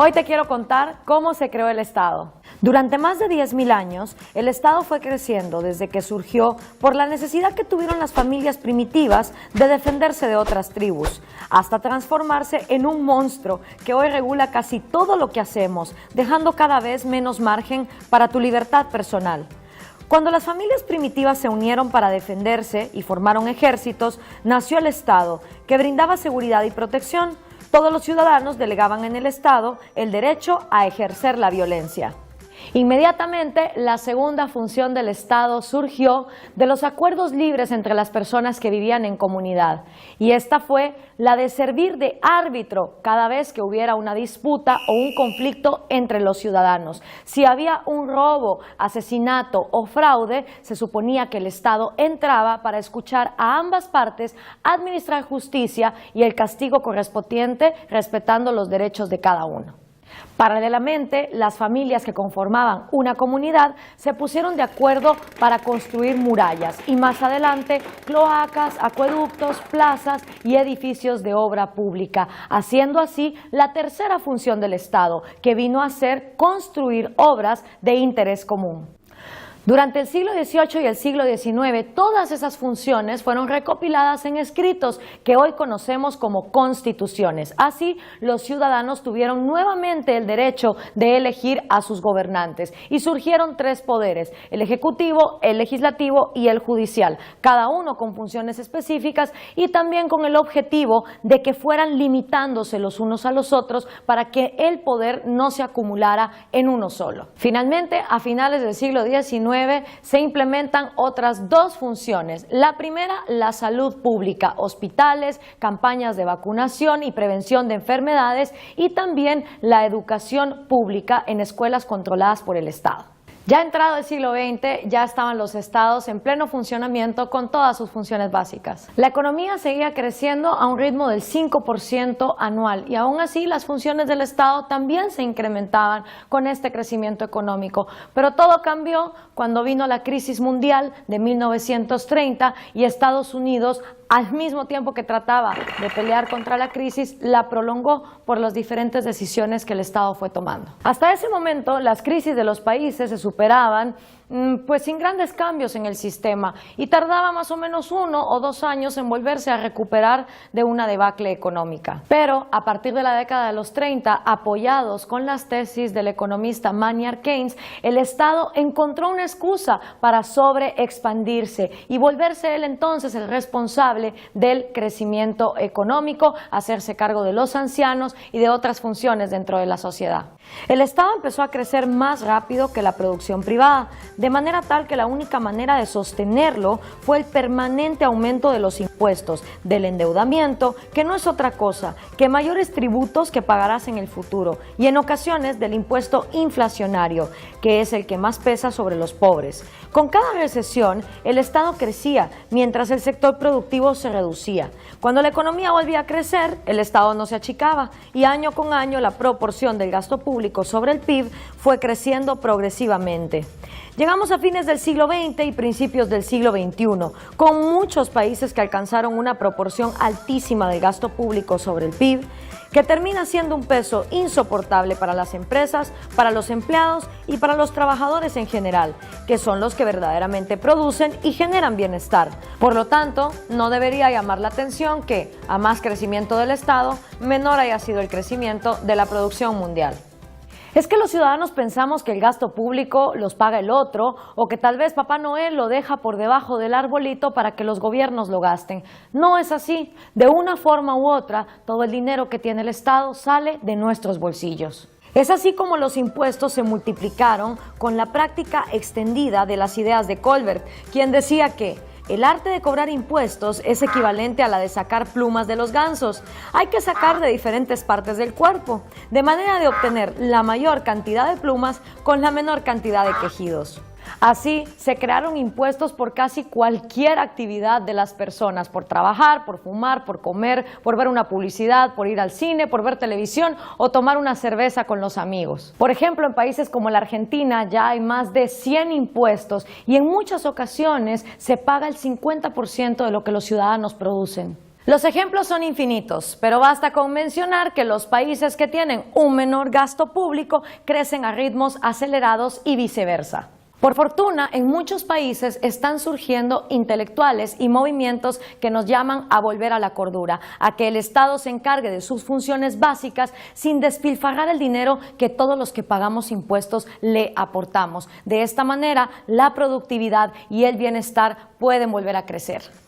Hoy te quiero contar cómo se creó el Estado. Durante más de 10.000 años, el Estado fue creciendo desde que surgió por la necesidad que tuvieron las familias primitivas de defenderse de otras tribus, hasta transformarse en un monstruo que hoy regula casi todo lo que hacemos, dejando cada vez menos margen para tu libertad personal. Cuando las familias primitivas se unieron para defenderse y formaron ejércitos, nació el Estado, que brindaba seguridad y protección. Todos los ciudadanos delegaban en el Estado el derecho a ejercer la violencia. Inmediatamente, la segunda función del Estado surgió de los acuerdos libres entre las personas que vivían en comunidad, y esta fue la de servir de árbitro cada vez que hubiera una disputa o un conflicto entre los ciudadanos. Si había un robo, asesinato o fraude, se suponía que el Estado entraba para escuchar a ambas partes, administrar justicia y el castigo correspondiente, respetando los derechos de cada uno. Paralelamente, las familias que conformaban una comunidad se pusieron de acuerdo para construir murallas y más adelante cloacas, acueductos, plazas y edificios de obra pública, haciendo así la tercera función del Estado, que vino a ser construir obras de interés común. Durante el siglo XVIII y el siglo XIX, todas esas funciones fueron recopiladas en escritos que hoy conocemos como constituciones. Así, los ciudadanos tuvieron nuevamente el derecho de elegir a sus gobernantes y surgieron tres poderes: el ejecutivo, el legislativo y el judicial, cada uno con funciones específicas y también con el objetivo de que fueran limitándose los unos a los otros para que el poder no se acumulara en uno solo. Finalmente, a finales del siglo XIX, se implementan otras dos funciones. La primera, la salud pública, hospitales, campañas de vacunación y prevención de enfermedades, y también la educación pública en escuelas controladas por el Estado. Ya entrado el siglo XX, ya estaban los estados en pleno funcionamiento con todas sus funciones básicas. La economía seguía creciendo a un ritmo del 5% anual y aún así las funciones del Estado también se incrementaban con este crecimiento económico. Pero todo cambió cuando vino la crisis mundial de 1930 y Estados Unidos, al mismo tiempo que trataba de pelear contra la crisis, la prolongó por las diferentes decisiones que el Estado fue tomando. Hasta ese momento, las crisis de los países se superaban pues sin grandes cambios en el sistema y tardaba más o menos 1 o 2 años en volverse a recuperar de una debacle económica. Pero a partir de la década de los 30, apoyados con las tesis del economista Maynard Keynes, el Estado encontró una excusa para sobreexpandirse y volverse él entonces el responsable del crecimiento económico, hacerse cargo de los ancianos y de otras funciones dentro de la sociedad. El Estado empezó a crecer más rápido que la producción privada, de manera tal que la única manera de sostenerlo fue el permanente aumento de los impuestos, del endeudamiento, que no es otra cosa que mayores tributos que pagarás en el futuro, y en ocasiones del impuesto inflacionario, que es el que más pesa sobre los pobres. Con cada recesión, el Estado crecía, mientras el sector productivo se reducía. Cuando la economía volvía a crecer, el Estado no se achicaba, y año con año la proporción del gasto público sobre el PIB fue creciendo progresivamente. Llegamos a fines del siglo XX y principios del siglo XXI, con muchos países que alcanzaron una proporción altísima del gasto público sobre el PIB, que termina siendo un peso insoportable para las empresas, para los empleados y para los trabajadores en general, que son los que verdaderamente producen y generan bienestar. Por lo tanto, no debería llamar la atención que, a más crecimiento del Estado, menor haya sido el crecimiento de la producción mundial. Es que los ciudadanos pensamos que el gasto público los paga el otro, o que tal vez Papá Noel lo deja por debajo del arbolito para que los gobiernos lo gasten. No es así. De una forma u otra, todo el dinero que tiene el Estado sale de nuestros bolsillos. Es así como los impuestos se multiplicaron con la práctica extendida de las ideas de Colbert, quien decía que el arte de cobrar impuestos es equivalente a la de sacar plumas de los gansos. Hay que sacar de diferentes partes del cuerpo, de manera de obtener la mayor cantidad de plumas con la menor cantidad de quejidos. Así, se crearon impuestos por casi cualquier actividad de las personas, por trabajar, por fumar, por comer, por ver una publicidad, por ir al cine, por ver televisión o tomar una cerveza con los amigos. Por ejemplo, en países como la Argentina ya hay más de 100 impuestos y en muchas ocasiones se paga el 50% de lo que los ciudadanos producen. Los ejemplos son infinitos, pero basta con mencionar que los países que tienen un menor gasto público crecen a ritmos acelerados y viceversa. Por fortuna, en muchos países están surgiendo intelectuales y movimientos que nos llaman a volver a la cordura, a que el Estado se encargue de sus funciones básicas sin despilfarrar el dinero que todos los que pagamos impuestos le aportamos. De esta manera, la productividad y el bienestar pueden volver a crecer.